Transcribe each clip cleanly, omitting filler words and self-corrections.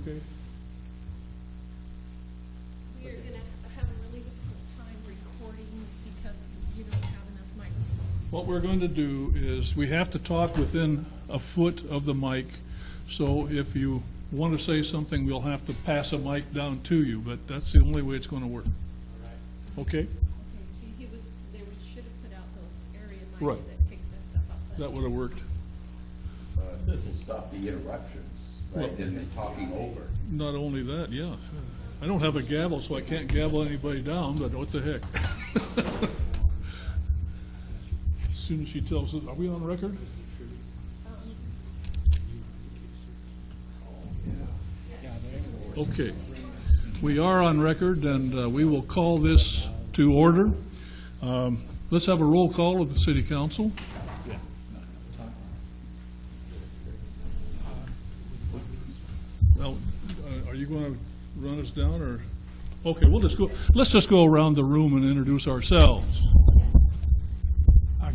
okay? We are going to have a really difficult time recording because you don't have enough microphones. What we're going to do is we have to talk within a foot of the mic. So if you want to say something, we'll have to pass a mic down to you, but that's the only way it's going to work. Okay? Okay, see, they should have put out those area mics Right. that pick this stuff up. That would have worked. It doesn't stop the interruptions, right, and the talking over. Not only that, yeah. I don't have a gavel, so I can't gavel anybody down, but what the heck? As soon as she tells us, are we on record? Okay. We are on record, and we will call this to order. Let's have a roll call of the City Council. Well, are you going to run us down, or? Okay, let's just go around the room and introduce ourselves.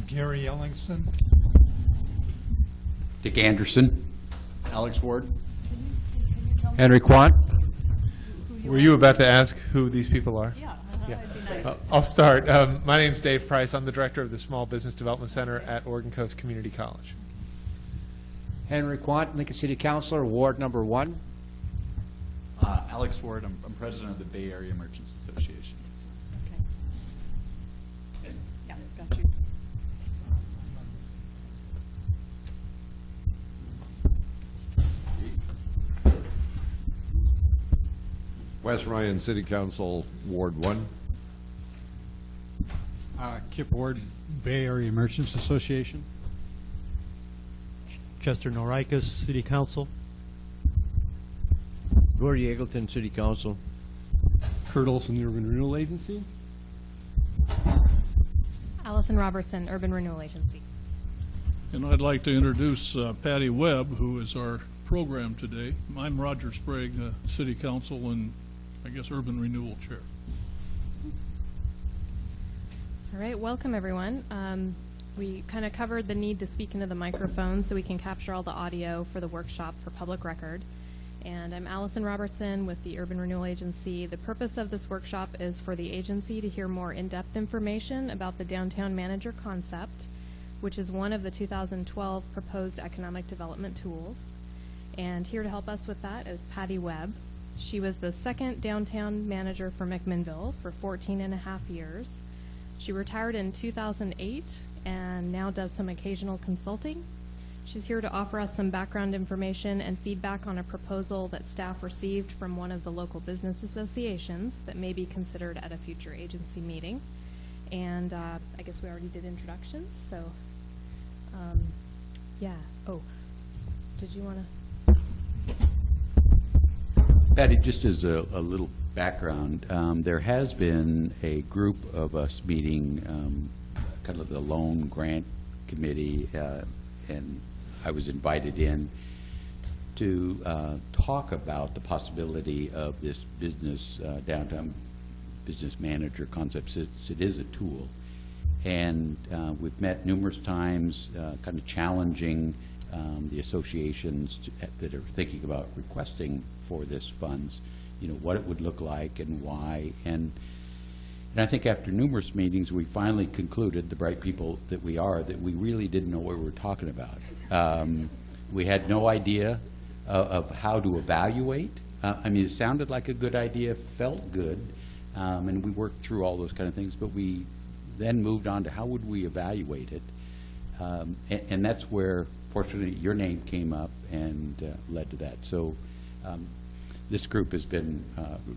Gary Ellingson. Dick Anderson. Alex Ward. Henry Quant. Were you about to ask who these people are? Yeah, that'd be nice. I'll start. My name's Dave Price. I'm the director of the Small Business Development Center at Oregon Coast Community College. Henry Quant, Lincoln City Councilor, Ward number 1. Alex Ward, I'm president of the Bay Area Merchants Association. Okay. Yeah, got you. Wes Ryan, City Council, Ward 1. Kip Ward, Bay Area Merchants Association. Chester Norikis, City Council. Gordy Eggleton, City Council. Kurt Olson, the Urban Renewal Agency. Allison Robertson, Urban Renewal Agency. And I'd like to introduce Patty Webb, who is our program today. I'm Roger Sprague, City Council and I guess Urban Renewal Chair. All right, welcome everyone. We kind of covered the need to speak into the microphone so we can capture all the audio for the workshop for public record. And I'm Allison Robertson with the Urban Renewal Agency. The purpose of this workshop is for the agency to hear more in-depth information about the downtown manager concept, which is one of the 2012 proposed economic development tools. And here to help us with that is Patty Webb. She was the second downtown manager for McMinnville for 14.5 years. She retired in 2008 and now does some occasional consulting. She's here to offer us some background information and feedback on a proposal that staff received from one of the local business associations that may be considered at a future agency meeting. And I guess we already did introductions, so yeah. Oh, did you want to? Patty, just as a little background, there has been a group of us meeting, kind of the loan grant committee, and I was invited in to talk about the possibility of this business downtown business manager concept. It is a tool, and we've met numerous times, kind of challenging the associations that are thinking about requesting for this funds, you know, what it would look like and why. And I think after numerous meetings, we finally concluded, the bright people that we are, that we really didn't know what we were talking about. We had no idea of how to evaluate. I mean, it sounded like a good idea, felt good, and we worked through all those kind of things, but we then moved on to how would we evaluate it. And that's where, fortunately, your name came up and led to that. So this group has been,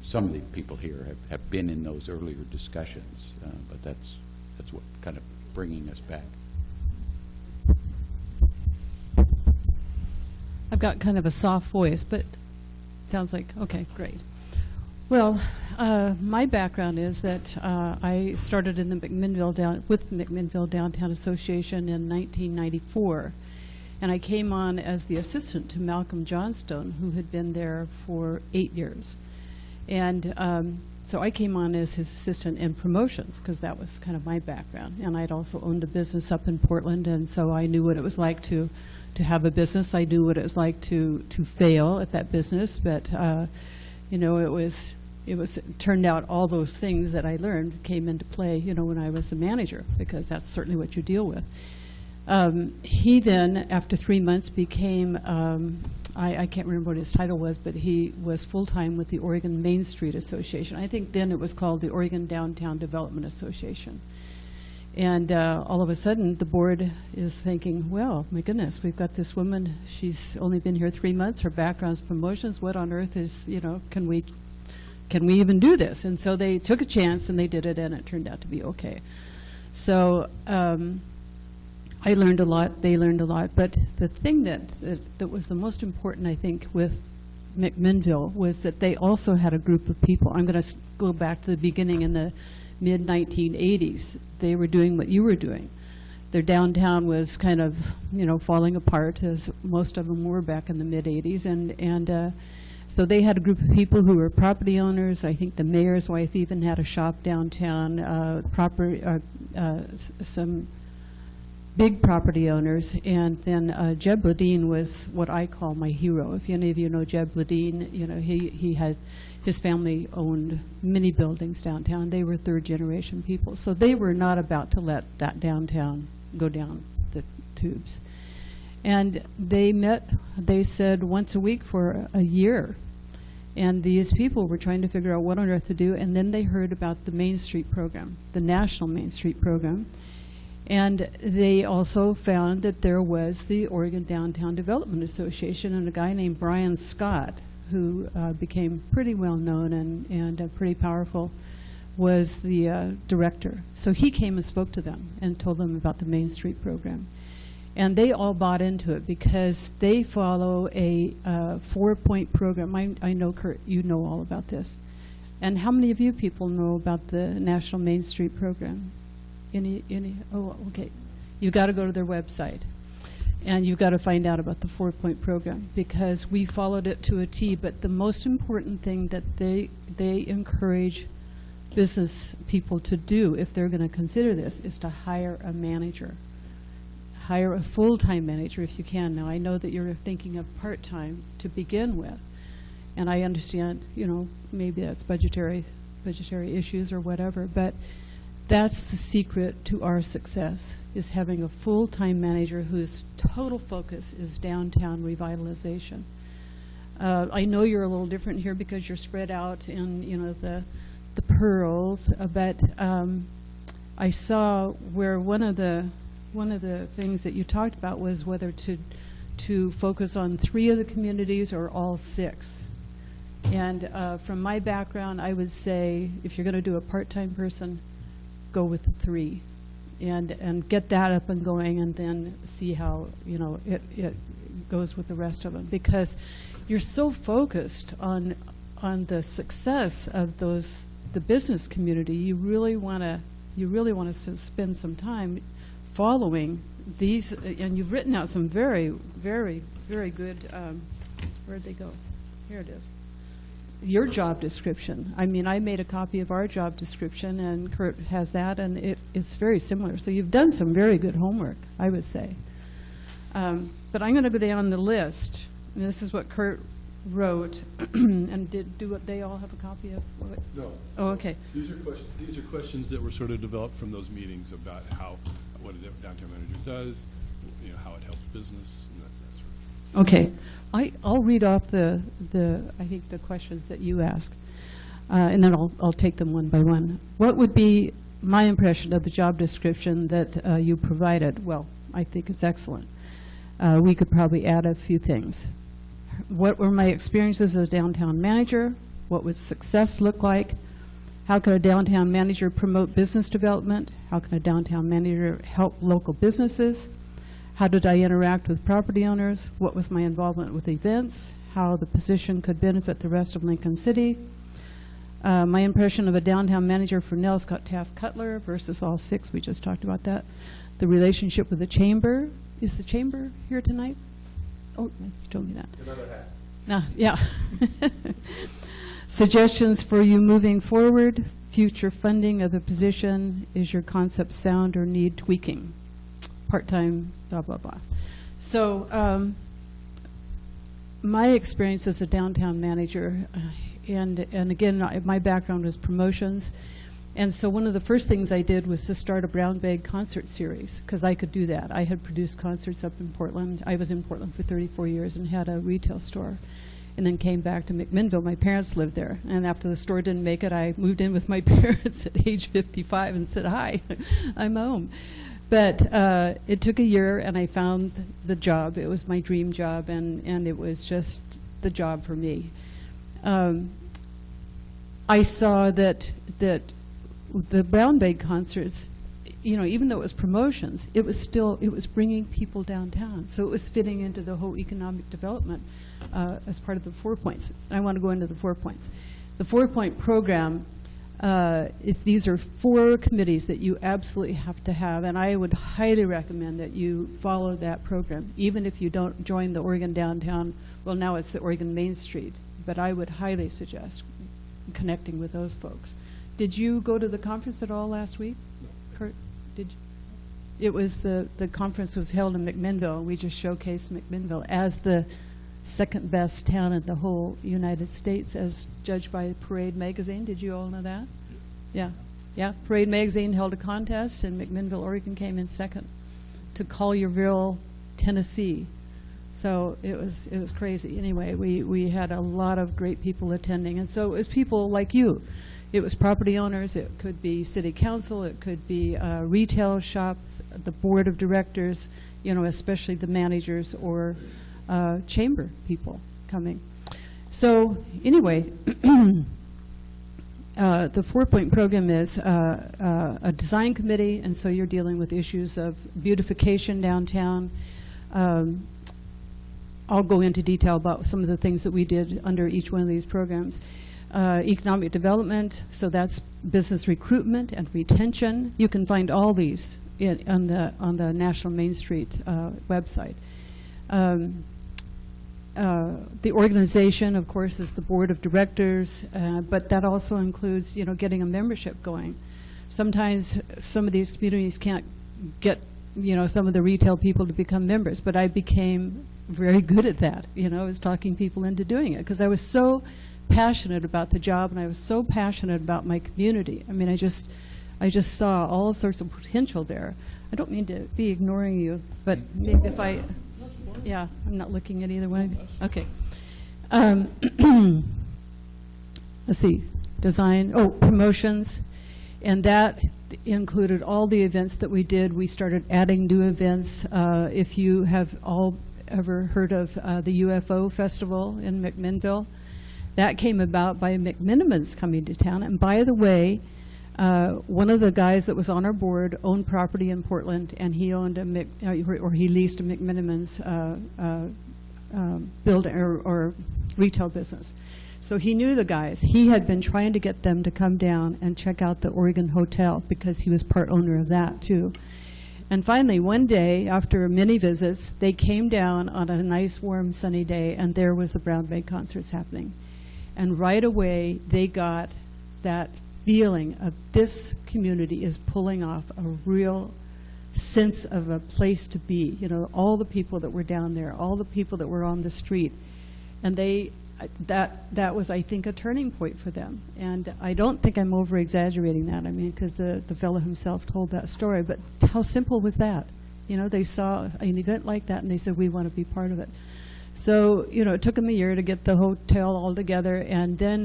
some of the people here have been in those earlier discussions, but that's what kind of bringing us back. I've got kind of a soft voice, but sounds like, okay, great. Well, my background is that I started in the with the McMinnville Downtown Association in 1994. And I came on as the assistant to Malcolm Johnstone, who had been there for 8 years. And so I came on as his assistant in promotions, because that was kind of my background. And I'd also owned a business up in Portland, and so I knew what it was like to to have a business. I knew what it was like to fail at that business, but you know, it turned out all those things that I learned came into play, you know, when I was a manager, because that's certainly what you deal with. He then, after 3 months, became, I can't remember what his title was, but he was full-time with the Oregon Main Street Association. I think then it was called the Oregon Downtown Development Association. And all of a sudden, the board is thinking, well, my goodness, we've got this woman, she's only been here 3 months, her background's promotions, what on earth is, you know, can we even do this? And so they took a chance and they did it, and it turned out to be okay. So I learned a lot, they learned a lot, but the thing that was the most important, I think, with McMinnville was that they also had a group of people. I'm going to go back to the beginning in the mid-1980s. They were doing what you were doing. Their downtown was kind of, you know, falling apart, as most of them were back in the mid-80s, and so they had a group of people who were property owners. I think the mayor's wife even had a shop downtown, some big property owners, and then Jeb Ledeen was what I call my hero. If any of you know Jeb Ledeen, you know, he had, his family owned many buildings downtown. They were third-generation people. So they were not about to let that downtown go down the tubes. And they met, they said, once a week for a year. And these people were trying to figure out what on earth to do, and then they heard about the Main Street program, the National Main Street program. And they also found that there was the Oregon Downtown Development Association, and a guy named Brian Scott, who became pretty well known and pretty powerful, was the director. So he came and spoke to them and told them about the Main Street program. And they all bought into it because they follow a 4-point program. I know, Kurt, you know all about this. And how many of you people know about the National Main Street program? Any? Oh, okay. You've got to go to their website. And you've got to find out about the 4-point program, because we followed it to a T. But the most important thing that they encourage business people to do, if they're going to consider this, is to hire a manager. Hire a full-time manager if you can. Now, I know that you're thinking of part-time to begin with, and I understand, you know, maybe that's budgetary issues or whatever, but that's the secret to our success, is having a full-time manager whose total focus is downtown revitalization. I know you're a little different here because you're spread out in, you know, the pearls, but I saw where one of the things that you talked about was whether to focus on 3 of the communities or all 6. And from my background, I would say if you're going to do a part-time person, go with the 3 and get that up and going, and then see how, you know, it goes with the rest of them, because you're so focused on the success of the business community. You really want to spend some time following these, and you've written out some very, very, very good, where'd they go? Here it is. Your job description. I mean, I made a copy of our job description, and Kurt has that, and it's very similar. So you've done some very good homework, I would say. But I'm going to go down the list, and this is what Kurt wrote. And do what they all have a copy of? No. Oh, okay. These are questions that were sort of developed from those meetings about what a downtown manager does, you know, how it helps business, and that sort of. Okay. I'll read off I think the questions that you asked, and then I'll take them one by one. What would be my impression of the job description that you provided? Well, I think it's excellent. We could probably add a few things. What were my experiences as a downtown manager? What would success look like? How can a downtown manager promote business development? How can a downtown manager help local businesses? How did I interact with property owners? What was my involvement with events? How the position could benefit the rest of Lincoln City? My impression of a downtown manager for Nell Scott Taft Cutler versus all 6. We just talked about that. The relationship with the chamber. Is the chamber here tonight? Oh, you told me that. Another hat. Yeah. Suggestions for you moving forward. Future funding of the position. Is your concept sound or need tweaking? Part-time, blah, blah, blah. So my experience as a downtown manager, and again, my background was promotions. And so one of the first things I did was to start a brown bag concert series, because I could do that. I had produced concerts up in Portland. I was in Portland for 34 years and had a retail store, and then came back to McMinnville. My parents lived there, and after the store didn't make it, I moved in with my parents at age 55 and said, hi, I'm home. But it took a year, and I found the job. It was my dream job, and it was just the job for me. I saw that the brown bag concerts, you know, even though it was promotions, it was bringing people downtown. So it was fitting into the whole economic development as part of the 4 points. I want to go into the 4 points. The 4-point program, these are 4 committees that you absolutely have to have, and I would highly recommend that you follow that program, even if you don't join the Oregon Downtown. Well, now it's the Oregon Main Street, but I would highly suggest connecting with those folks. Did you go to the conference at all last week? No. Kurt, did you? It was the conference was held in McMinnville, and we just showcased McMinnville as the second best town in the whole United States, as judged by Parade Magazine. Did you all know that? Yeah. Yeah. Parade Magazine held a contest, and McMinnville, Oregon came in second to Collierville, Tennessee. So it was crazy. Anyway, we had a lot of great people attending, and so it was people like you. It was property owners, it could be city council, it could be retail shops, the board of directors, you know, especially the managers or chamber people coming. So anyway, the 4-point program is a design committee, and so you're dealing with issues of beautification downtown. I'll go into detail about some of the things that we did under each one of these programs. Economic development, so that's business recruitment and retention. You can find all these on the National Main Street website. The organization, of course, is the board of directors, but that also includes, you know, getting a membership going. Sometimes some of these communities can't get, you know, some of the retail people to become members, but I became very good at that. You know, I was talking people into doing it because I was so passionate about the job, and I was so passionate about my community. I mean, I just saw all sorts of potential there. I don't mean to be ignoring you, but maybe if I, yeah, I'm not looking at either one. Okay. Let's see, design, promotions, and that included all the events that we did. We started adding new events. If you have all ever heard of the UFO Festival in McMinnville, that came about by McMinimans coming to town. And by the way, one of the guys that was on our board owned property in Portland, and he owned he leased a McMinimans building or retail business. So he knew the guys. He had been trying to get them to come down and check out the Oregon Hotel because he was part owner of that too. And finally, one day, after many visits, they came down on a nice, warm, sunny day, and there was the Brown Bag concerts happening. And right away, they got that feeling of this community is pulling off a real sense of a place to be. You know, all the people that were down there, all the people that were on the street, and that was, I think, a turning point for them. And I don't think I'm over-exaggerating that. I mean, because the fellow himself told that story. But how simple was that? You know, they saw an event like that, and they said, we want to be part of it. So, you know, it took them a year to get the hotel all together, and then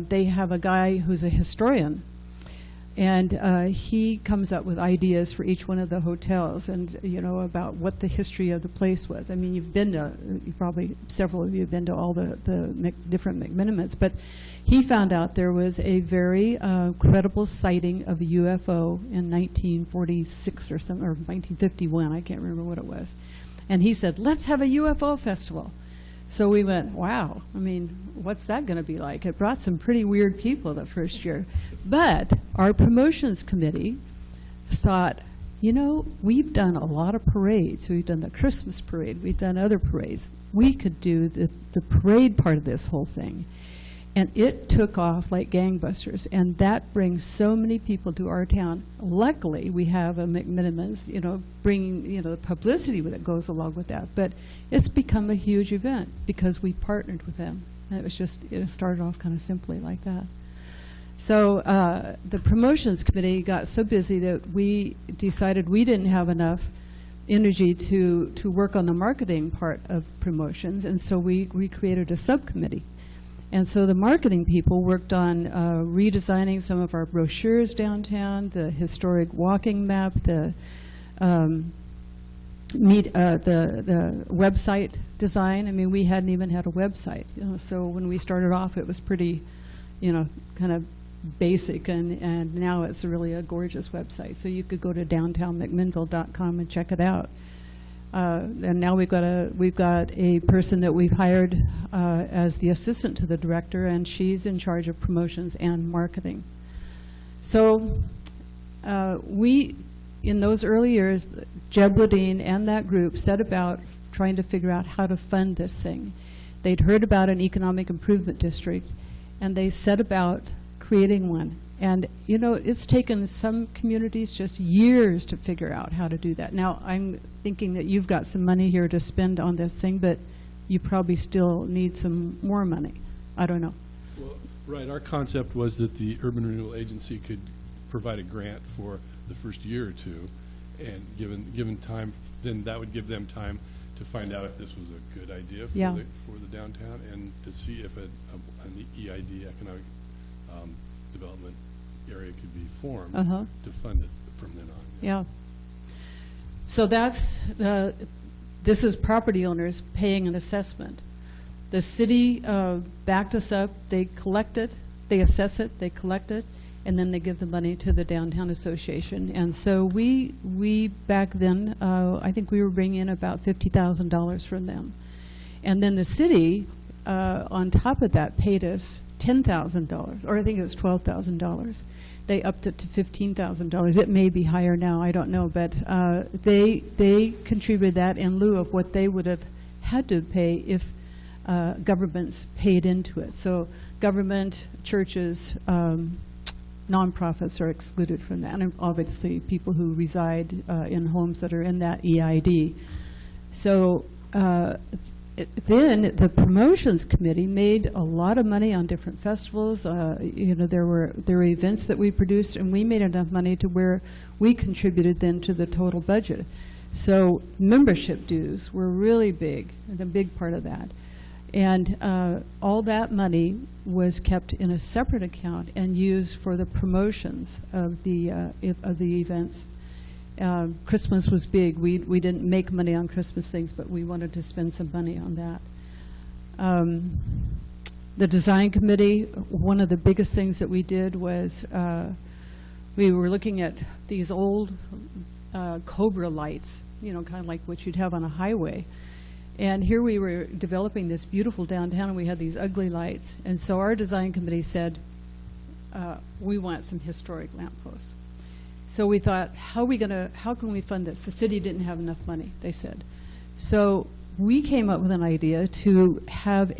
they have a guy who's a historian, and he comes up with ideas for each one of the hotels, and, you know, about what the history of the place was. I mean, you probably, several of you have been to all the different McMinimans, but he found out there was a very credible sighting of a UFO in 1946 or something, or 1951, I can't remember what it was. And he said, let's have a UFO festival. So we went, wow, I mean, what's that going to be like? It brought some pretty weird people the first year. But our promotions committee thought, you know, we've done a lot of parades. We've done the Christmas parade. We've done other parades. We could do the parade part of this whole thing. And it took off like gangbusters, and that brings so many people to our town. Luckily, we have a McMinimans, bringing, the publicity that goes along with that. But it's become a huge event because we partnered with them. And it was just, it started off kind of simply like that. So the promotions committee got so busy that we decided we didn't have enough energy to work on the marketing part of promotions, and so we created a subcommittee. And so the marketing people worked on redesigning some of our brochures downtown, the historic walking map, the website design. I mean, we hadn't even had a website, so when we started off, it was pretty, kind of basic, and now it's really a gorgeous website. So you could go to downtownmcminnville.com and check it out. And now we've got a person that we've hired as the assistant to the director, and she's in charge of promotions and marketing. So we, in those early years, Jeb Ledeen and that group set about trying to figure out how to fund this thing. They'd heard about an economic improvement district, and they set about creating one. And, it's taken some communities just years to figure out how to do that. Now, I'm thinking that you've got some money here to spend on this thing, but you probably still need some more money. I don't know. Well, right. Our concept was that the Urban Renewal Agency could provide a grant for the first year or two, and given time, then that would give them time to find out if this was a good idea for, for the downtown, and to see if an EID, economic development area could be formed to fund it from then on. Yeah. So that's, this is property owners paying an assessment. The city backed us up. They collect it, they assess it, they collect it, and then they give the money to the Downtown Association. And so we back then, I think we were bringing in about $50,000 from them. And then the city, on top of that, paid us $10,000, or I think it was $12,000. They upped it to $15,000. It may be higher now, I don't know, but they contributed that in lieu of what they would have had to pay if governments paid into it. So government, churches, nonprofits are excluded from that, and obviously people who reside in homes that are in that EID. So then the promotions committee made a lot of money on different festivals. There were events that we produced, and we made enough money to where we contributed then to the total budget. So membership dues were really big, the big part of that. And all that money was kept in a separate account and used for the promotions of the events. Christmas was big. We didn't make money on Christmas things, but we wanted to spend some money on that. The design committee, one of the biggest things that we did was we were looking at these old Cobra lights, kind of like what you'd have on a highway. And here we were developing this beautiful downtown, and we had these ugly lights. And so our design committee said, we want some historic lampposts. So we thought, how can we fund this? The city didn't have enough money, they said. So we came up with an idea to have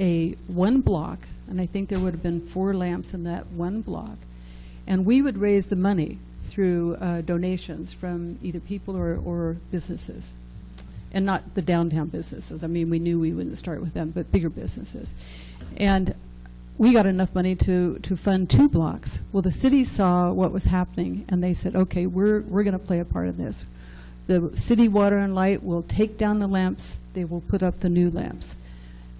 one block, and I think there would have been 4 lamps in that one block. And we would raise the money through donations from either people or businesses. And not the downtown businesses. I mean, we knew we wouldn't start with them, but bigger businesses. And we got enough money to fund 2 blocks. Well, the city saw what was happening, and they said, okay, we're going to play a part in this. The city water and light will take down the lamps. They will put up the new lamps.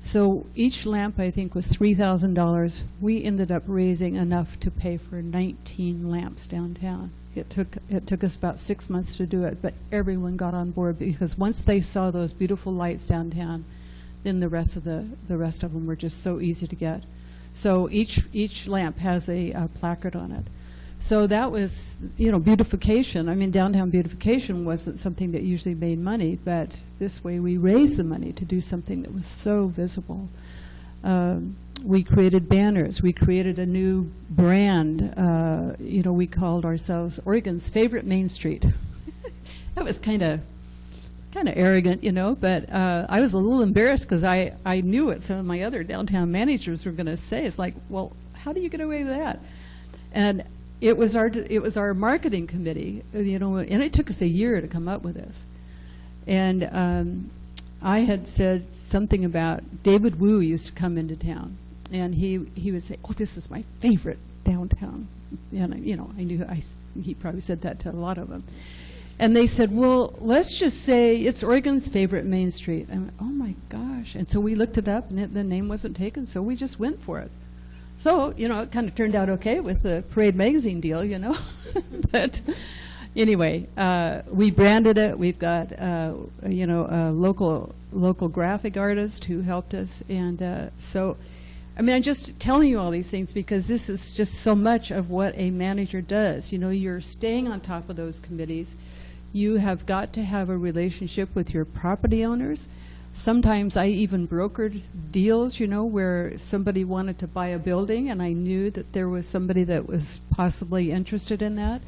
So each lamp, I think, was $3,000. We ended up raising enough to pay for 19 lamps downtown. It took us about 6 months to do it, but everyone got on board, because once they saw those beautiful lights downtown, then the rest of them were just so easy to get. So each lamp has a placard on it. So that was, beautification. I mean, downtown beautification wasn't something that usually made money, but this way we raised the money to do something that was so visible. We created banners. We created a new brand. We called ourselves Oregon's favorite Main Street. That was kind of kind of arrogant, you know, but I was a little embarrassed because I knew what some of my other downtown managers were going to say. It's like, well, how do you get away with that? And it was our marketing committee, you know, and it took us a year to come up with this. And I had said something about David Wu used to come into town, and he would say, "Oh, this is my favorite downtown." And you know, I knew he probably said that to a lot of them. And they said, "Well, let's just say it's Oregon's favorite Main Street." I went, "Oh my gosh!" And so we looked it up, and the name wasn't taken, so we just went for it. So, you know, it kind of turned out okay with the Parade magazine deal, you know. But anyway, we branded it. We've got, you know, a local graphic artist who helped us. And so, I mean, I'm just telling you all these things because this is just so much of what a manager does. You know, you're staying on top of those committees. You have got to have a relationship with your property owners. Sometimes I even brokered deals, you know, where somebody wanted to buy a building and I knew that there was somebody that was possibly interested in that.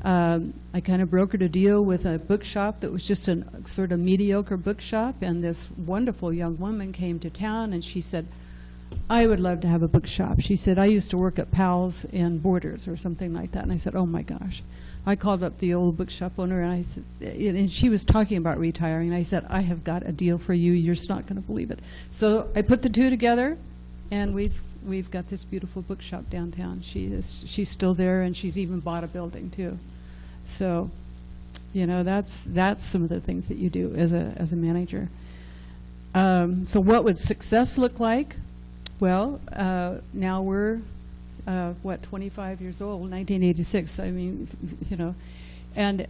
I kind of brokered a deal with a bookshop that was just a sort of mediocre bookshop, and this wonderful young woman came to town and she said, "I would love to have a bookshop." She said, "I used to work at Powell's and Borders," or something like that. And I said, "Oh my gosh." I called up the old bookshop owner, and I said, and she was talking about retiring, and I said, "I have got a deal for you. You're just not going to believe it." So I put the two together, and we've got this beautiful bookshop downtown. She's still there, and she's even bought a building too. So, you know, that's some of the things that you do as a manager. So what would success look like? Well, now we're 25 years old, 1986. I mean, you know, and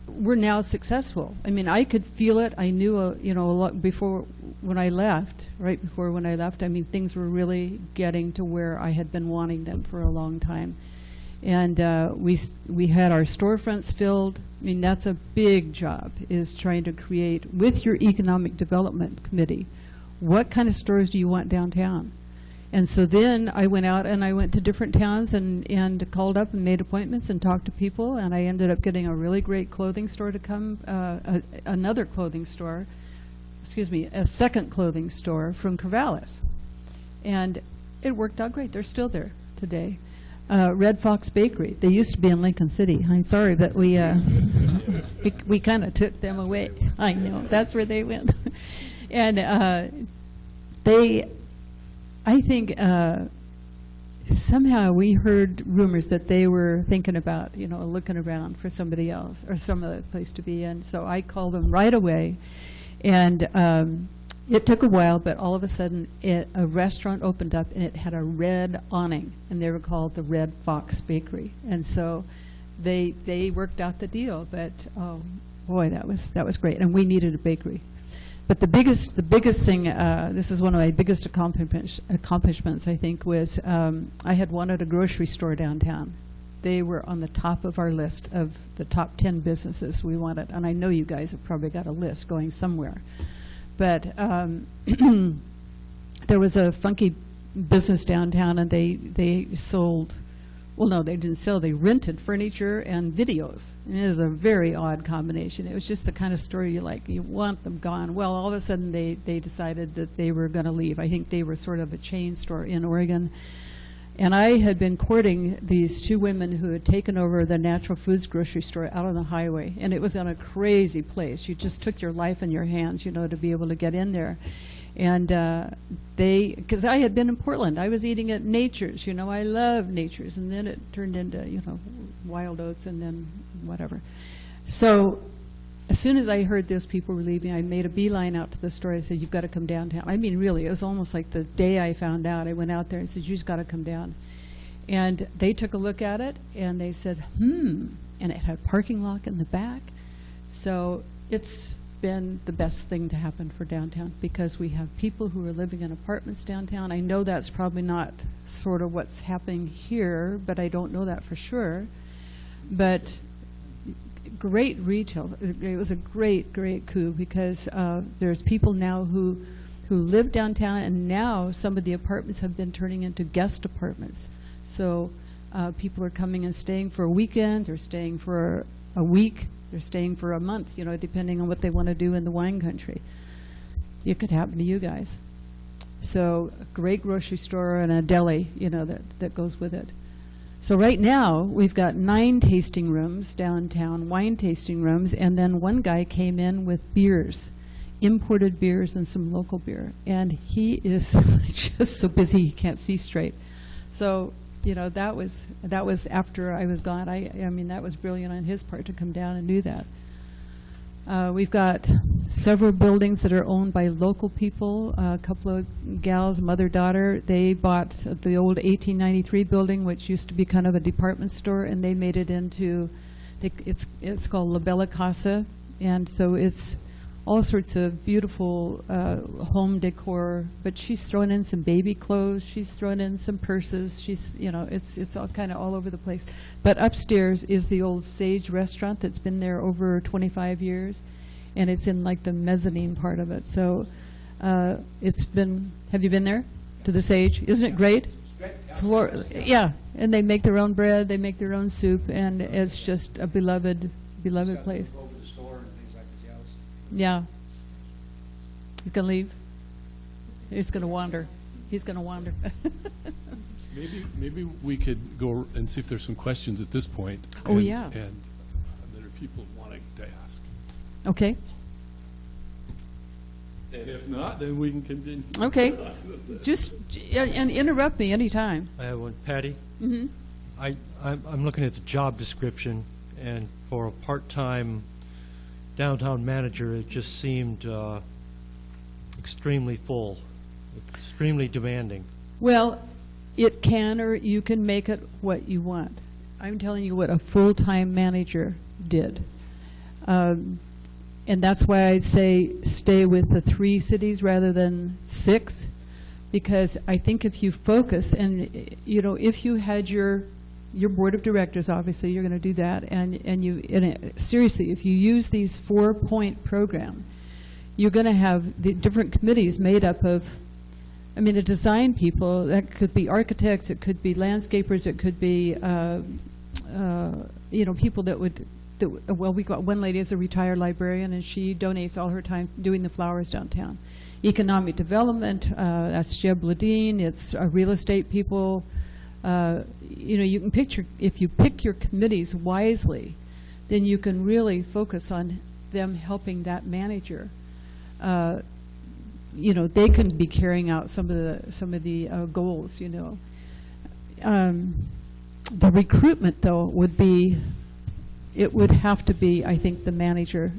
we're now successful. I mean, I could feel it. I knew, you know, a lot before when I left, right before when I left. I mean, things were really getting to where I had been wanting them for a long time. And we had our storefronts filled. I mean, that's a big job, is trying to create, with your economic development committee, what kind of stores do you want downtown? And so then I went out and I went to different towns and called up and made appointments and talked to people, and I ended up getting a really great clothing store to come, another clothing store, excuse me, a second clothing store from Corvallis. And it worked out great. They're still there today. Red Fox Bakery. They used to be in Lincoln City. I'm sorry, but we kind of took them away. I know, that's where they went. And I think somehow we heard rumors that they were thinking about, you know, looking around for somebody else or some other place to be in. So I called them right away, and it took a while, but all of a sudden a restaurant opened up and it had a red awning, and they were called the Red Fox Bakery. And so they worked out the deal. But oh boy, that was great, and we needed a bakery. But the biggest thing, this is one of my biggest accomplishments, I think, was I had wanted a grocery store downtown. They were on the top of our list of the top 10 businesses we wanted. And I know you guys have probably got a list going somewhere. But there was a funky business downtown, and they sold, well, no, they didn't sell. They rented furniture and videos. And it was a very odd combination. It was just the kind of store you want them gone. Well, all of a sudden they decided that they were going to leave. I think they were sort of a chain store in Oregon. And I had been courting these two women who had taken over the Natural Foods grocery store out on the highway. And it was in a crazy place. You just took your life in your hands, you know, to be able to get in there. And because I had been in Portland, I was eating at Nature's, you know, I love Nature's, and then it turned into, you know, Wild Oats and then whatever. So as soon as I heard those people were leaving, I made a beeline out to the store. I said, "You've got to come downtown." I mean, really, it was almost like the day I found out. I went out there and said, "You just got to come down." And they took a look at it, and they said, and it had a parking lot in the back. So it's been the best thing to happen for downtown, because we have people who are living in apartments downtown. I know that's probably not sort of what's happening here, but I don't know that for sure. But great retail. It was a great coup, because there's people now who live downtown, and now some of the apartments have been turning into guest apartments. So people are coming and staying for a weekend, they're staying for a week, They're staying for a month, you know, depending on what they want to do in the wine country. It could happen to you guys. So a great grocery store and a deli, you know, that goes with it. So right now, we've got 9 tasting rooms downtown, wine tasting rooms, and then one guy came in with beers, imported beers and some local beer. And he is just so busy he can't see straight. So, you know, that was after I was gone. I mean, that was brilliant on his part to come down and do that. We've got several buildings that are owned by local people. A couple of gals, mother-daughter, they bought the old 1893 building, which used to be kind of a department store, and they made it into, it's called La Bella Casa, and so it's all sorts of beautiful home decor, but she's thrown in some baby clothes, she's thrown in some purses, she's, you know, it's all kind of all over the place. But upstairs is the old Sage restaurant that's been there over 25 years, and it's in like the mezzanine part of it. So it's been, have you been there to the Sage? Isn't it great? Yeah, and they make their own bread, they make their own soup, and it's just a beloved place. Yeah. He's going to leave. He's going to wander. He's going to wander. Maybe we could go and see if there's some questions at this point. Oh, yeah. And there are people wanting to ask. Okay. And if not, then we can continue. Okay. Just and interrupt me anytime. I have one. Patty? Mm-hmm. I'm looking at the job description, and for a part-time downtown manager, it just seemed extremely full, extremely demanding. Well, it can, or you can make it what you want. I'm telling you what a full-time manager did. And that's why I say stay with the 3 cities rather than 6, because I think if you focus, and you know, if you had your board of directors, obviously you're going to do that, and seriously, if you use these 4-point program, you're going to have the different committees made up of, I mean, the design people, that could be architects, it could be landscapers, it could be, you know, people that would, well, we got one lady as a retired librarian, and she donates all her time doing the flowers downtown. Economic development, that's Jeb Ladine, it's real estate people. You know, you can picture, if you pick your committees wisely, then you can really focus on them helping that manager. You know, they can be carrying out some of the goals. You know, the recruitment though would be, it would have to be, I think, the manager.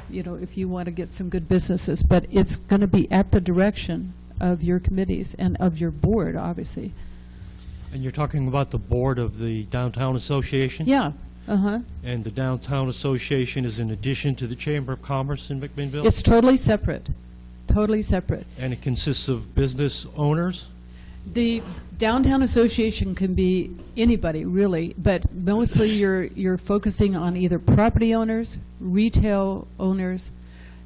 You know, if you want to get some good businesses, but it's going to be at the direction of your committees and of your board, obviously. And you're talking about the board of the Downtown Association? Yeah. Uh-huh. And the Downtown Association is in addition to the Chamber of Commerce in McMinnville? It's totally separate. Totally separate. And it consists of business owners? The Downtown Association can be anybody, really, but mostly you're focusing on either property owners, retail owners.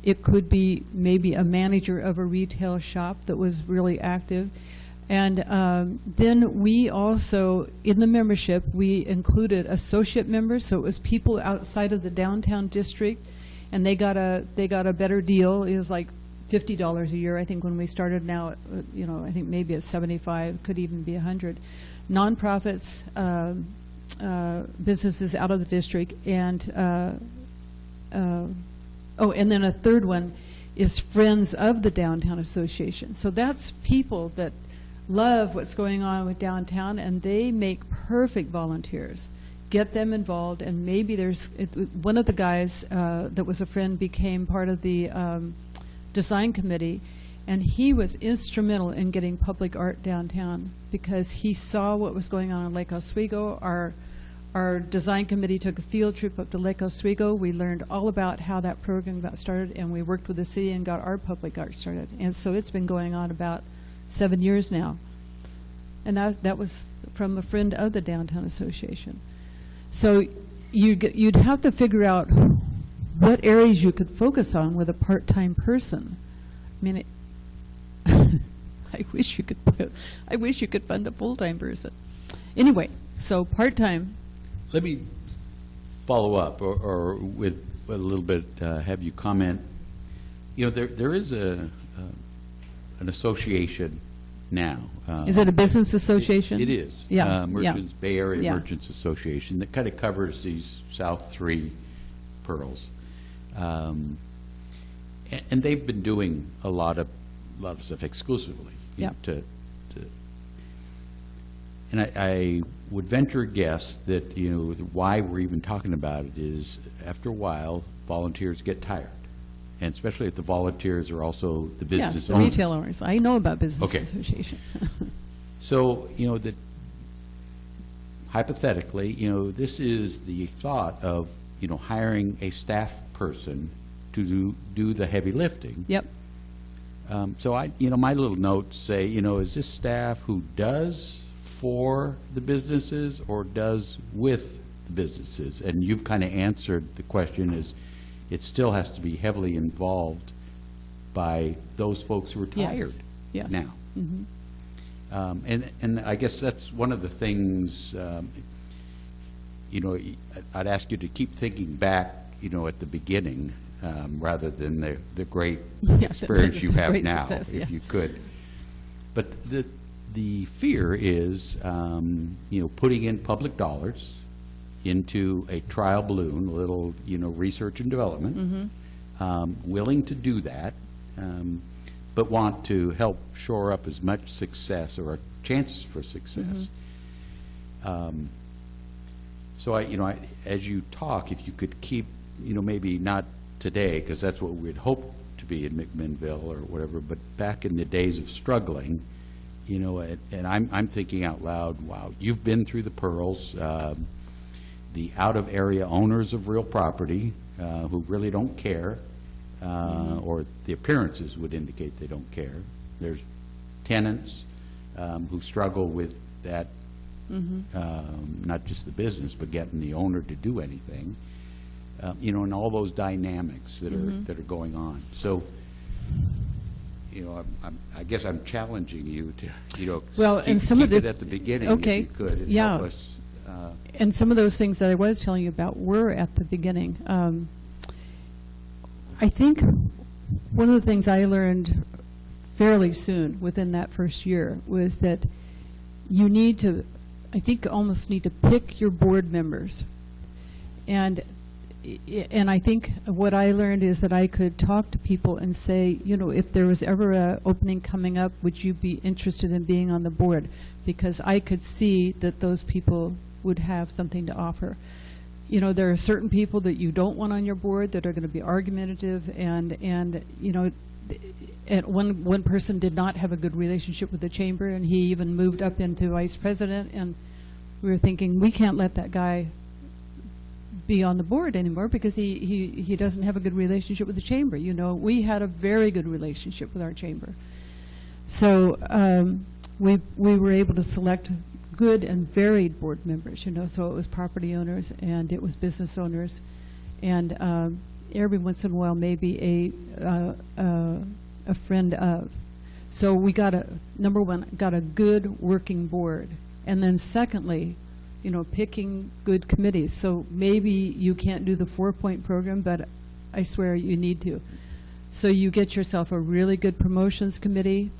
It could be maybe a manager of a retail shop that was really active. And then we also, in the membership, we included associate members, so it was people outside of the downtown district, and they got a better deal. It was like $50 a year, I think, when we started. Now, you know, I think maybe it's 75, could even be 100. Nonprofits, businesses out of the district, and oh, and then a third one is Friends of the Downtown Association. So that's people that love what's going on with downtown, and they make perfect volunteers. Get them involved, and maybe there's one of the guys that was a friend became part of the design committee, and he was instrumental in getting public art downtown because he saw what was going on in Lake Oswego. Our design committee took a field trip up to Lake Oswego. We learned all about how that program got started, and we worked with the city and got our public art started. And so it's been going on about 7 years now, and that was from a friend of the Downtown Association. So you'd have to figure out what areas you could focus on with a part-time person. I mean, I wish you could fund a full-time person. Anyway, so part-time. Let me follow up, or with a little bit, have you comment. You know, there is an association now. Is it a business association? It is. Yeah. Merchants, Bay Area Yeah. Merchants Association, that kind of covers these South 3 pearls. And they've been doing a lot of stuff exclusively. You Yeah. know, and I would venture a guess that, you know, why we're even talking about it is, after a while, volunteers get tired. And especially if the volunteers are also the business Yes, the owners. retail owners. I know about business Okay. associations. So, you know, that hypothetically, you know, this is the thought of, you know, hiring a staff person to do the heavy lifting. Yep. So you know, my little notes say, you know, is this staff who does for the businesses or does with the businesses? And you've kind of answered the question is, it still has to be heavily involved by those folks who are Yes. tired Yes. now. Mhm. And I guess that's one of the things, you know, I'd ask you to keep thinking back, you know, at the beginning, rather than the great Yeah, experience you the have great now, success, if yeah. you could. But the fear is, you know, putting in public dollars into a trial balloon, a little, you know, research and development, willing to do that, but want to help shore up as much success or chances for success. So you know, as you talk, if you could keep, you know, maybe not today, because that's what we'd hope to be in McMinnville or whatever, but back in the days of struggling, you know, and I'm thinking out loud, wow, you've been through the pearls, the out-of-area owners of real property who really don't care, or the appearances would indicate they don't care. There's tenants who struggle with that, not just the business, but getting the owner to do anything. You know, and all those dynamics that are going on. So, you know, I guess I'm challenging you to, you know, Well, and some keep of the- it at the beginning, okay, if you could, and yeah. help us. And some of those things that I was telling you about were at the beginning. I think one of the things I learned fairly soon within that first year was that you need to, I think, almost need to pick your board members. And I think what I learned is that I could talk to people and say, you know, if there was ever an opening coming up, would you be interested in being on the board? Because I could see that those people would have something to offer. You know, there are certain people that you don't want on your board that are going to be argumentative, and you know, and one person did not have a good relationship with the chamber, and he even moved up into vice president, and we were thinking, we can't let that guy be on the board anymore because he doesn't have a good relationship with the chamber. You know, we had a very good relationship with our chamber. So we were able to select good and varied board members, you know, so it was property owners and it was business owners, and every once in a while maybe a friend of. So we got number one, got a good working board, and then secondly, you know, picking good committees. So maybe you can't do the 4-point program, but I swear you need to. So you get yourself a really good promotions committee,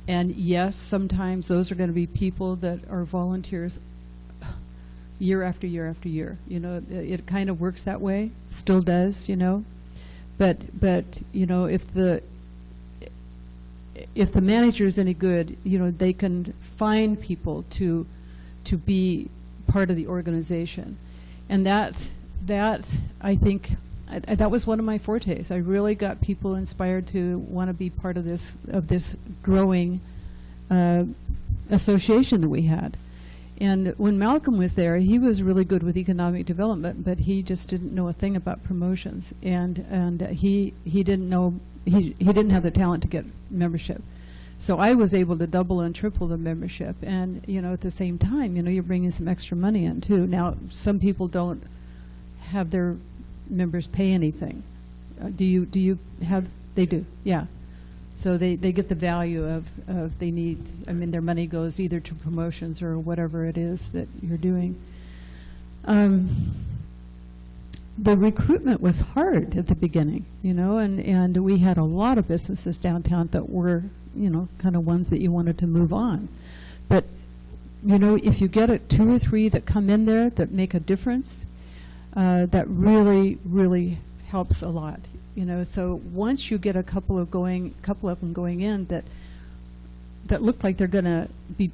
and yes, sometimes those are going to be people that are volunteers year after year after year. You know, it kind of works that way, still does, you know. But you know, if the manager is any good, you know, they can find people to be part of the organization. And that I think that was one of my fortes. I really got people inspired to want to be part of this growing association that we had. And when Malcolm was there, he was really good with economic development, but he just didn't know a thing about promotions, and he didn't know, he didn't have the talent to get membership. So I was able to double and triple the membership, and you know, at the same time, you know, you're bringing some extra money in too. Now, some people don't have their members pay anything. Do you have? They do, yeah. So they get the value of they need. I mean, their money goes either to promotions or whatever it is that you're doing. the recruitment was hard at the beginning, you know, and we had a lot of businesses downtown that were, you know, kind of ones that you wanted to move on. But, you know, if you get 2 or 3 that come in there that make a difference, that really, really helps a lot, you know. So once you get a couple of them going in that look like they're going to be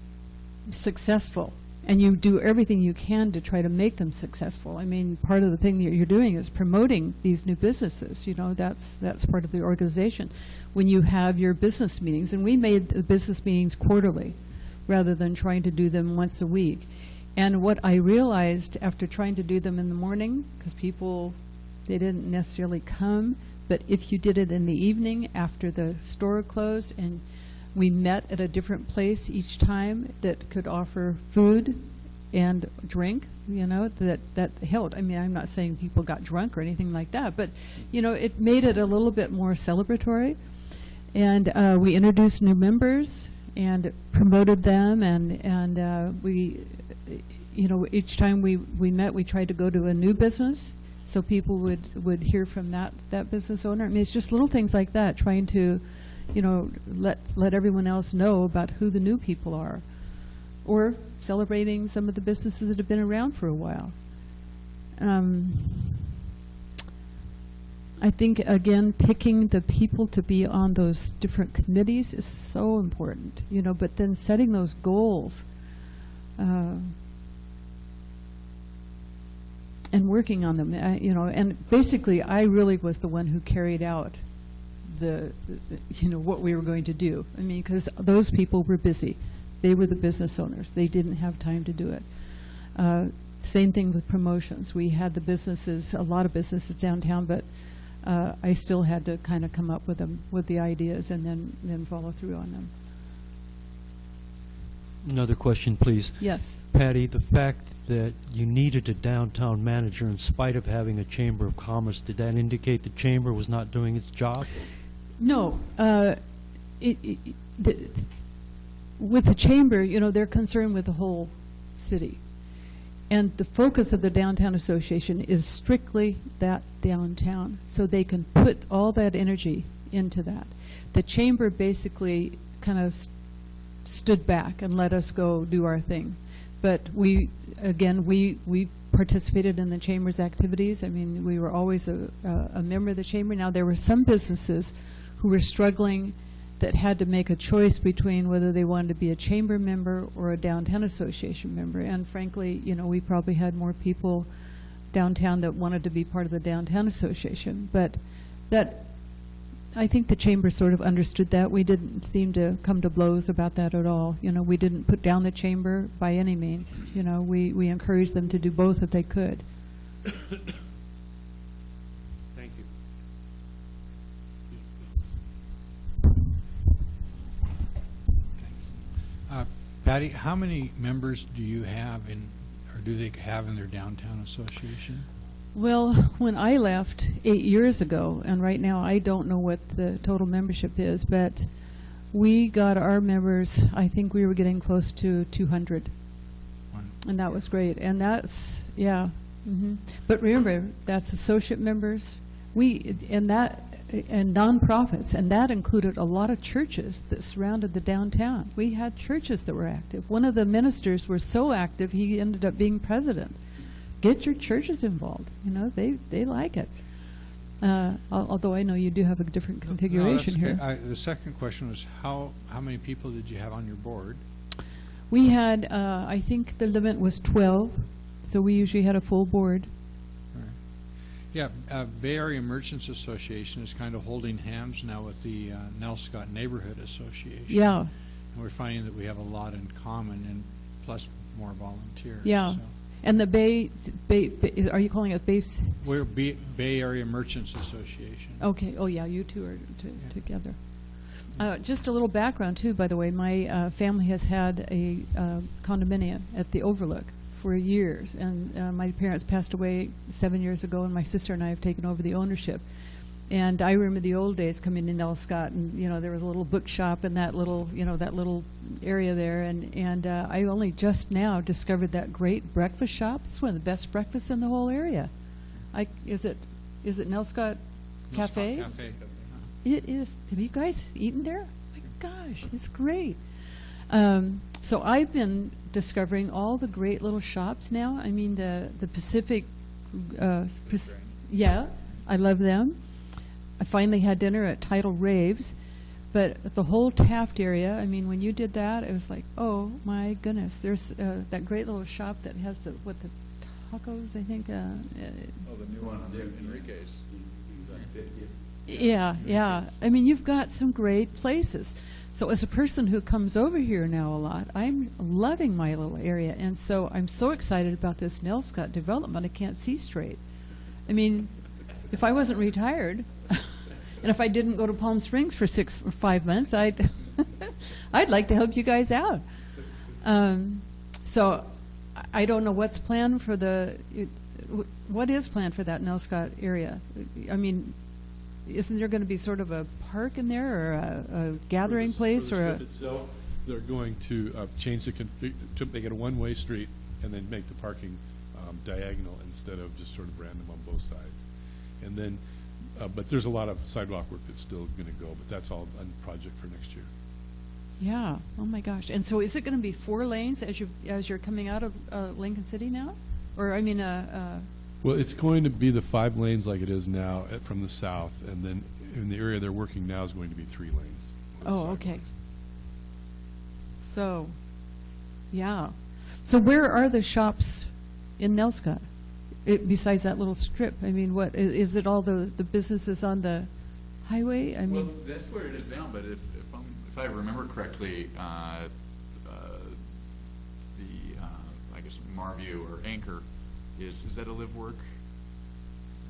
successful, and you do everything you can to try to make them successful. I mean, part of the thing that you're doing is promoting these new businesses. You know, that's part of the organization. When you have your business meetings, and we made the business meetings quarterly rather than trying to do them once a week. And what I realized after trying to do them in the morning, because people, they didn't necessarily come, but if you did it in the evening after the store closed, and we met at a different place each time that could offer food and drink, you know, that helped. I mean, I'm not saying people got drunk or anything like that, but, you know, it made it a little bit more celebratory. And we introduced new members and promoted them, and we, you know, each time we met, we tried to go to a new business so people would hear from that business owner. I mean, it's just little things like that, trying to, you know, let everyone else know about who the new people are, or celebrating some of the businesses that have been around for a while. I think, again, picking the people to be on those different committees is so important, you know, but then setting those goals and working on them, you know, and basically I really was the one who carried out you know, what we were going to do. I mean, because those people were busy. They were the business owners. They didn't have time to do it. Same thing with promotions. We had the businesses, a lot of businesses downtown, but I still had to kind of come up with them, with the ideas, and then follow through on them. Another question, please. Yes. Patty, the fact that you needed a downtown manager in spite of having a Chamber of Commerce, did that indicate the Chamber was not doing its job? No. With the Chamber, you know, they're concerned with the whole city. And the focus of the Downtown Association is strictly that downtown, so they can put all that energy into that. The Chamber basically kind of stood back and let us go do our thing. But we participated in the Chamber's activities. I mean, we were always a member of the Chamber. Now, there were some businesses who were struggling that had to make a choice between whether they wanted to be a Chamber member or a Downtown Association member. And frankly, you know, we probably had more people downtown that wanted to be part of the Downtown Association. But that, I think the Chamber sort of understood that. We didn't seem to come to blows about that at all. You know, we didn't put down the Chamber by any means. You know, we encouraged them to do both if they could. Thank you. Patty, how many members do you have or do they have in their downtown association? Well, when I left 8 years ago, and right now I don't know what the total membership is, but we got our members, I think we were getting close to 200. And that was great. And that's, yeah. But remember, that's associate members. And nonprofits, and that included a lot of churches that surrounded the downtown. We had churches that were active. One of the ministers was so active, he ended up being president. Get your churches involved. You know, they like it. Although I know you do have a different configuration here. The second question was how many people did you have on your board? We had, I think the limit was 12, so we usually had a full board. Yeah, Bay Area Merchants Association is kind of holding hands now with the Nelscott Neighborhood Association. Yeah. And we're finding that we have a lot in common, and plus more volunteers. Yeah. So. And the Bay, are you calling it base? We're Bay Area Merchants Association. Okay. Oh, yeah, you two are together. Just a little background, too, by the way. My family has had a condominium at the Overlook for years, and my parents passed away 7 years ago, and my sister and I have taken over the ownership. And I remember the old days coming to Nelscott, and you know, there was a little bookshop in that little, you know, that little area there, and I only just now discovered that great breakfast shop. It's one of the best breakfasts in the whole area. Is it Nelscott Cafe? Cafe. It is. Have you guys eaten there? My gosh, it's great. So I've been discovering all the great little shops now. I mean, the Pacific, yeah, I love them. I finally had dinner at Tidal Raves, but the whole Taft area, I mean, when you did that, it was like, oh my goodness. There's that great little shop that has the tacos, I think. Oh, the new one on the Enrique's. Yeah, yeah. I mean, you've got some great places. So as a person who comes over here now a lot, I'm loving my little area. And so I'm so excited about this Nelscott development. I can't see straight. I mean, if I wasn't retired, and if I didn't go to Palm Springs for 6 or 5 months, I'd like to help you guys out. So I don't know what's planned for what is planned for that Nelscott area? I mean, isn't there going to be sort of a park in there, or a gathering place, for the or strip itself? They're going to change the to make it a one-way street, and then make the parking diagonal instead of just sort of random on both sides. And then, but there's a lot of sidewalk work that's still going to go, but that's all on project for next year. Yeah. Oh my gosh. And so is it going to be 4 lanes as you're coming out of Lincoln City now, or I mean? Well, it's going to be the 5 lanes like it is now from the south, and then in the area they're working now is going to be 3 lanes. with Oh, sidewalks. okay. So, yeah. So where are the shops in Nelscott, besides that little strip? I mean, what is it? All the businesses on the highway? I mean, Well, that's where it is now, but if I remember correctly, I guess Marview or Anchor, is that a live work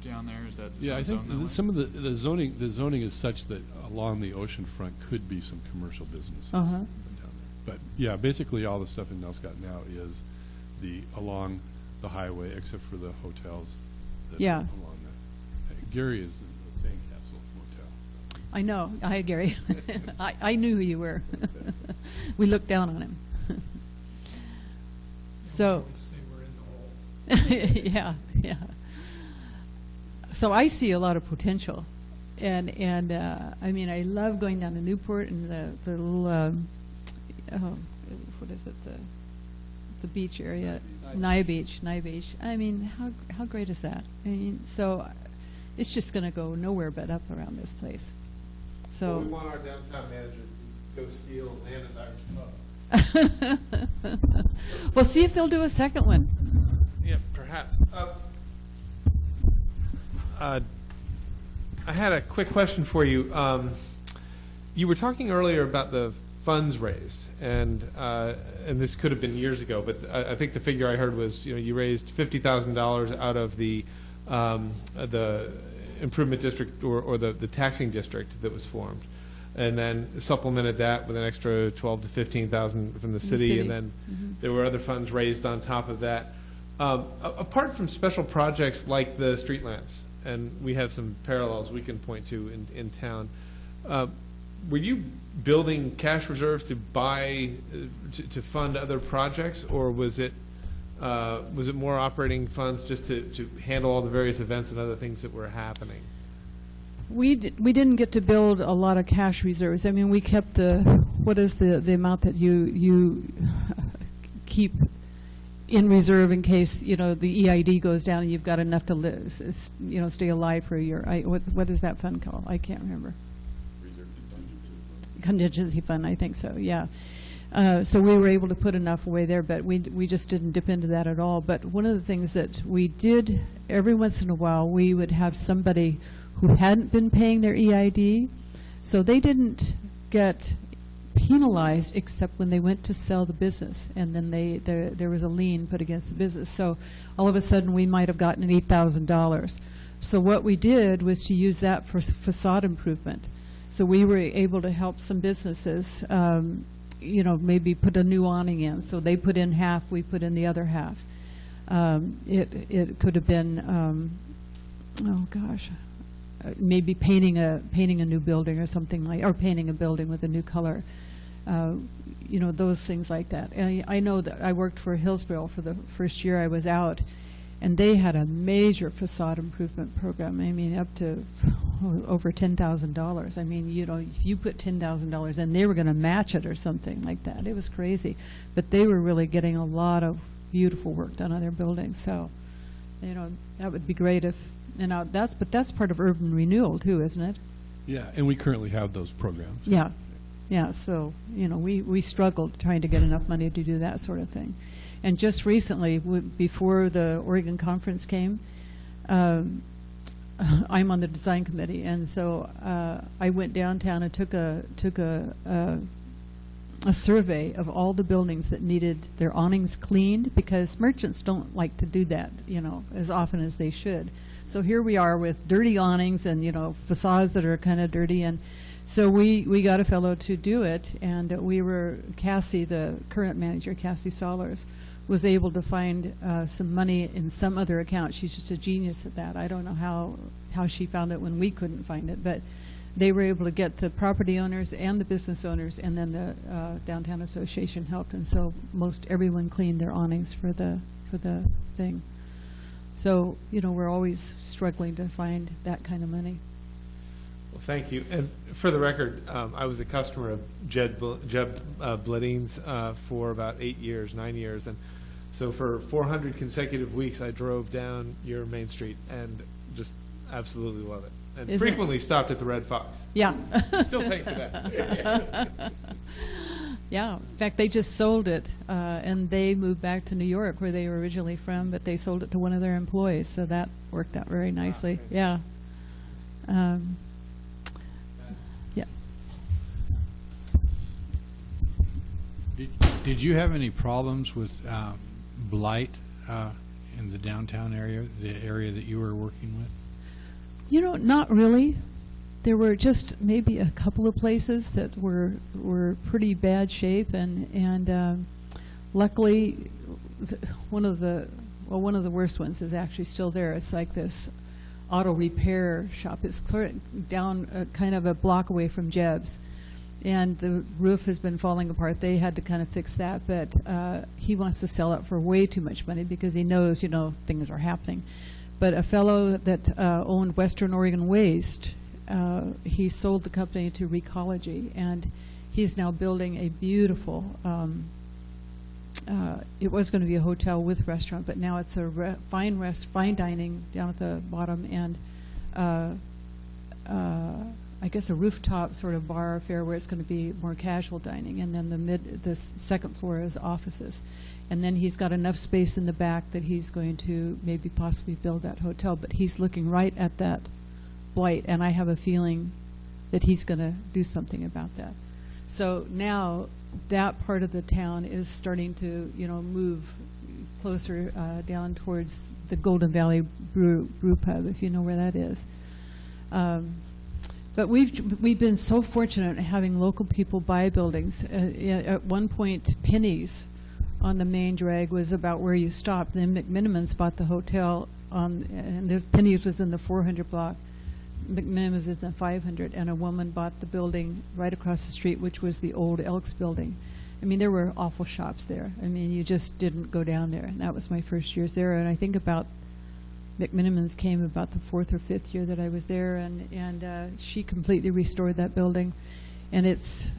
down there? Is that Yeah, I zone think that way? some of the zoning is such that along the ocean front could be some commercial businesses Uh-huh. down there. But yeah, basically all the stuff in Nelscott now is along the highway, except for the hotels that Yeah. are along that. Gary is the Sandcastle Motel. I know. Hi, Gary. I knew who you were. We looked down on him. So, yeah, yeah. So I see a lot of potential, and I mean, I love going down to Newport and the little what is it, the beach area, Nye Beach. I mean, how great is that? I mean, so it's just going to go nowhere but up around this place. So We want our downtown manager to go steal Nana's Irish Pub. Well, see if they'll do a second one. Yeah, perhaps. I had a quick question for you. You were talking earlier about the funds raised, and this could have been years ago, but I think the figure I heard was, you raised $50,000 out of the improvement district or the taxing district that was formed, and then supplemented that with an extra 12 to 15,000 from the city, and then there were other funds raised on top of that. Apart from special projects like the street lamps, and we have some parallels we can point to in town, were you building cash reserves to buy to fund other projects, or was it more operating funds just to handle all the various events and other things that were happening? We didn't get to build a lot of cash reserves. I mean, we kept what is the amount that you keep in reserve in case, the EID goes down and you've got enough to live, stay alive for a year. What is that fund called? I can't remember. Contingency fund, I think so, yeah. So we were able to put enough away there, but we just didn't dip into that at all. But one of the things that we did, every once in a while, we would have somebody who hadn't been paying their EID, so they didn't get penalized except when they went to sell the business, and then there was a lien put against the business. So all of a sudden we might have gotten $8,000. So what we did was to use that for facade improvement. So we were able to help some businesses, maybe put a new awning in. So they put in half, we put in the other half. It could have been, maybe painting a new building or something or painting a building with a new color. Those things like that. And I know that I worked for Hillsborough for the first year I was out, And they had a major facade improvement program. I mean, up to over $10,000. I mean, you know, if you put $10,000 in, they were going to match it or something like that. It was crazy. But they were really getting a lot of beautiful work done on their buildings. So, you know, that would be great if, you know, but that's part of urban renewal too, isn't it? Yeah, and we currently have those programs. Yeah. Yeah, so, you know, we struggled trying to get enough money to do that sort of thing. And just recently, before the Oregon conference came, I'm on the design committee, and so I went downtown and took a survey of all the buildings that needed their awnings cleaned, because merchants don't like to do that, you know, as often as they should. So here we are with dirty awnings and, you know, facades that are kind of dirty, and so we got a fellow to do it, and Cassie, the current manager, Cassie Sollers, was able to find some money in some other account. She's just a genius at that. I don't know how she found it when we couldn't find it, but they were able to get the property owners and the business owners, and then the Downtown Association helped, and so most everyone cleaned their awnings for the thing. So, you know, we're always struggling to find that kind of money. Well, thank you. And for the record, I was a customer of Jeb Blitting's for about 9 years. And so for 400 consecutive weeks, I drove down your Main Street and just absolutely love it. And Isn't frequently stopped at the Red Fox. Yeah. Still paying for that. Yeah. In fact, they just sold it, and they moved back to New York, where they were originally from, but they sold it to one of their employees, so that worked out very nicely. Yeah. Yeah. Did you have any problems with blight in the downtown area, the area that you were working with? You know, not really. There were just maybe a couple of places that were pretty bad shape, and luckily, one of the worst ones is actually still there. It's like this auto repair shop. It's clear down kind of a block away from Jeb's, and the roof has been falling apart. They had to kind of fix that, but he wants to sell it for way too much money because he knows, you know, things are happening. But a fellow that owned Western Oregon Waste, he sold the company to Recology, and he's now building a beautiful, it was going to be a hotel with restaurant, but now it's a fine dining down at the bottom, and I guess a rooftop sort of bar affair where it's going to be more casual dining, and then the second floor is offices. And then he's got enough space in the back that he's going to maybe possibly build that hotel, but he's looking right at that blight, and I have a feeling that he's going to do something about that. So now that part of the town is starting to, you know, move closer down towards the Golden Valley Brew Pub, if you know where that is. But we've been so fortunate in having local people buy buildings. At one point, Penny's on the main drag was about where you stopped. Then McMinimans bought the hotel, and there's Penny's was in the 400 block. McMinimans is in the 500, and a woman bought the building right across the street, which was the old Elks building. I mean, there were awful shops there. I mean, you just didn't go down there. And that was my first years there, and I think about McMinimans came about the 4th or 5th year that I was there, and she completely restored that building, and it's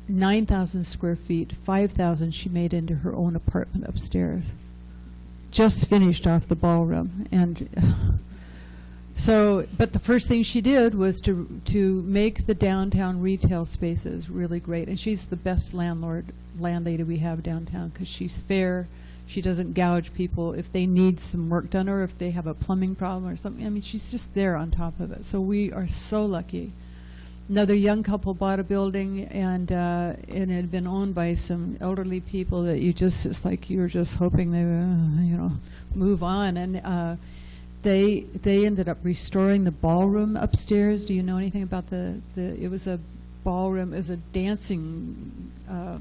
9,000 square feet. 5,000 she made into her own apartment upstairs. Just finished off the ballroom, and so. But the first thing she did was to make the downtown retail spaces really great, and she's the best landlady we have downtown because she's fair. She doesn't gouge people if they need some work done or if they have a plumbing problem or something. I mean, she's just there on top of it. So we are so lucky. Another young couple bought a building, and it had been owned by some elderly people that it's like you were just hoping they would, you know, move on. And they ended up restoring the ballroom upstairs. Do you know anything about it was a ballroom, it was a dancing, a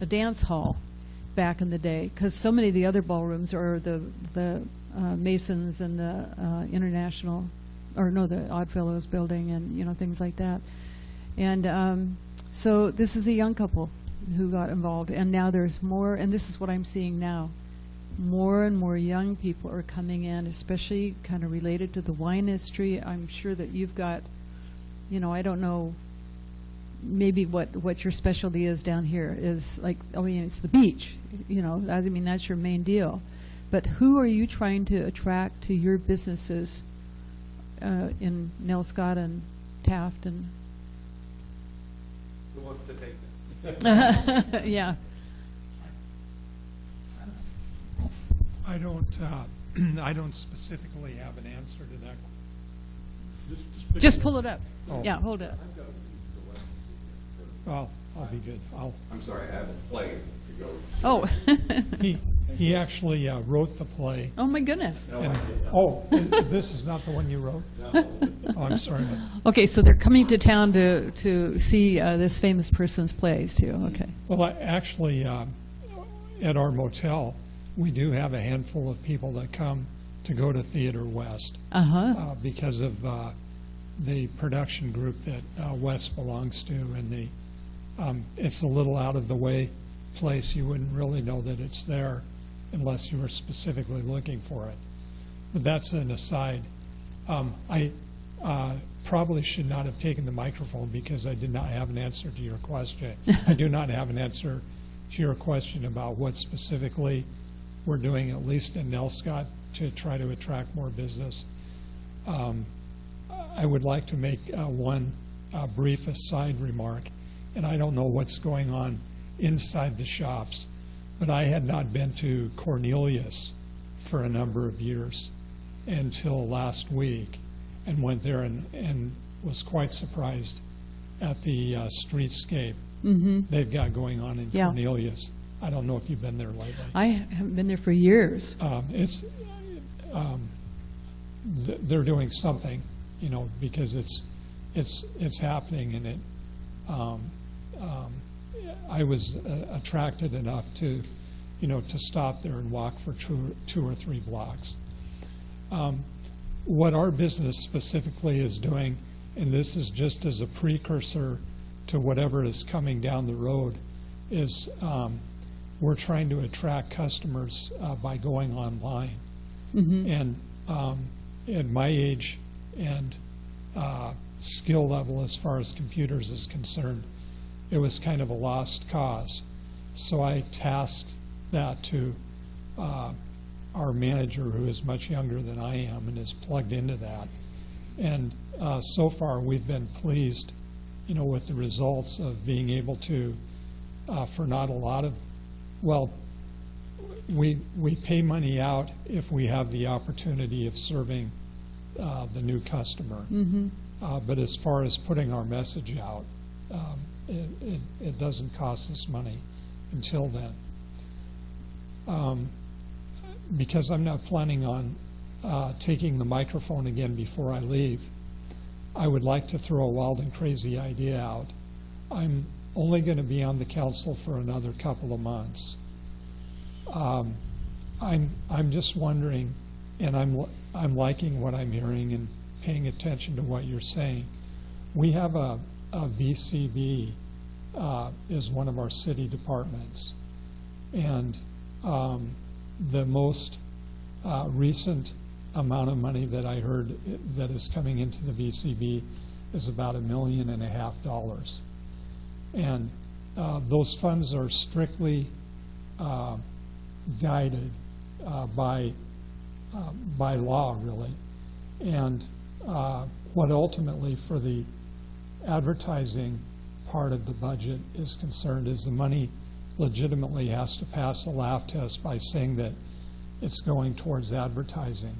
dance hall back in the day, because so many of the other ballrooms are the Masons and the International, or no, the Oddfellows building, and you know, things like that. And so this is a young couple who got involved, and now there's more, and this is what I'm seeing now. more and more young people are coming in, especially kind of related to the wine industry. I'm sure that you've got, you know, I don't know, maybe what your specialty is down here is like, I mean, it's the beach, you know, I mean, that's your main deal. But who are you trying to attract to your businesses in Nelscott and Taft and? Who wants to take that? Yeah. I don't specifically have an answer to that. Just pull it up. Oh. Yeah, hold it up. Well, I'll be good. I'm sorry, I have a play to go. Oh. He actually wrote the play. Oh, my goodness. And, this is not the one you wrote? Oh, I'm sorry. Okay, so they're coming to town to see this famous person's plays, too. Okay. Well, actually, at our motel, we do have a handful of people that come to go to Theater West because of the production group that West belongs to, and it's a little out of the way place. You wouldn't really know that it's there unless you were specifically looking for it. But that's an aside. I probably should not have taken the microphone because I did not have an answer to your question. I do not have an answer to your question about what specifically we're doing, at least in Nelscott, to try to attract more business. I would like to make one brief aside remark, and I don't know what's going on inside the shops, but I had not been to Cornelius for a number of years until last week, and went there and was quite surprised at the streetscape they've got going on in Cornelius. I don't know if you've been there lately. I haven't been there for years. They're doing something, you know, because it's happening, and I was attracted enough to, you know, to stop there and walk for 2 or 3 blocks. What our business specifically is doing, and this is just as a precursor to whatever is coming down the road, is we're trying to attract customers by going online. And at my age and skill level as far as computers is concerned, it was kind of a lost cause. So I tasked that to our manager, who is much younger than I am and is plugged into that. And so far we've been pleased, you know, with the results of being able to, for not a lot of, well, we pay money out if we have the opportunity of serving the new customer. But as far as putting our message out, it doesn't cost us money until then. Because I'm not planning on taking the microphone again before I leave, I would like to throw a wild and crazy idea out. I'm only going to be on the council for another couple of months. I'm just wondering, and I'm liking what I'm hearing and paying attention to what you're saying. We have a VCB is one of our city departments, and the most recent amount of money that I heard that is coming into the VCB is about $1.5 million. And those funds are strictly guided by law, really. And what ultimately, for the advertising part of the budget is concerned, is the money legitimately has to pass a laugh test by saying that it's going towards advertising.